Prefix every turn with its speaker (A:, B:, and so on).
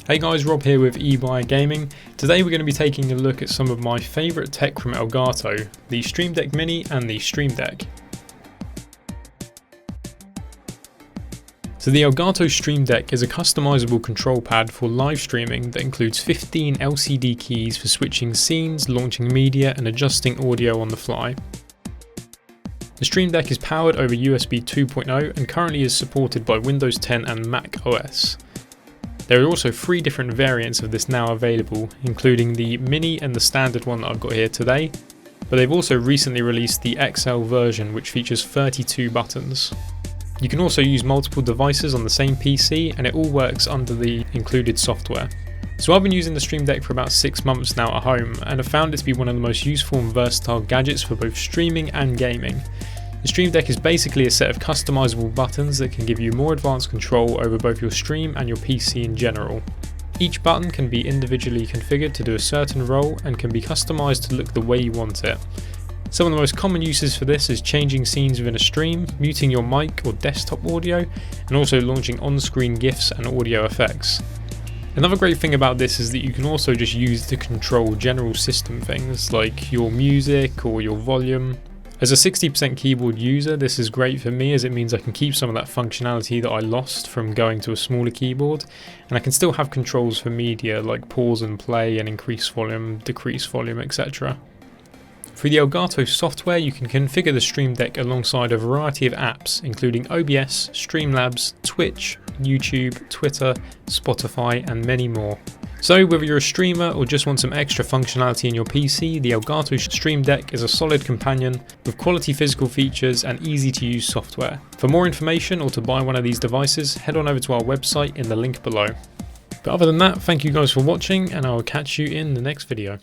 A: Hey guys, Rob here with eBuyer Gaming. Today we're going to be taking a look at some of my favourite tech from Elgato, the Stream Deck Mini and the Stream Deck. So the Elgato Stream Deck is a customizable control pad for live streaming that includes 15 LCD keys for switching scenes, launching media and adjusting audio on the fly. The Stream Deck is powered over USB 2.0 and currently is supported by Windows 10 and Mac OS. There are also 3 different variants of this now available, including the Mini and the standard one that I've got here today, but they've also recently released the XL version which features 32 buttons. You can also use multiple devices on the same PC and it all works under the included software. So I've been using the Stream Deck for about 6 months now at home and have found it to be one of the most useful and versatile gadgets for both streaming and gaming. The Stream Deck is basically a set of customizable buttons that can give you more advanced control over both your stream and your PC in general. Each button can be individually configured to do a certain role and can be customized to look the way you want it. Some of the most common uses for this is changing scenes within a stream, muting your mic or desktop audio, and also launching on-screen GIFs and audio effects. Another great thing about this is that you can also just use it to control general system things like your music or your volume. As a 60% keyboard user, this is great for me as it means I can keep some of that functionality that I lost from going to a smaller keyboard, and I can still have controls for media like pause and play and increase volume, decrease volume, etc. Through the Elgato software, you can configure the Stream Deck alongside a variety of apps including OBS, Streamlabs, Twitch, YouTube, Twitter, Spotify and many more. So whether you're a streamer or just want some extra functionality in your PC, the Elgato Stream Deck is a solid companion with quality physical features and easy to use software. For more information or to buy one of these devices, head on over to our website in the link below. But other than that, thank you guys for watching and I will catch you in the next video.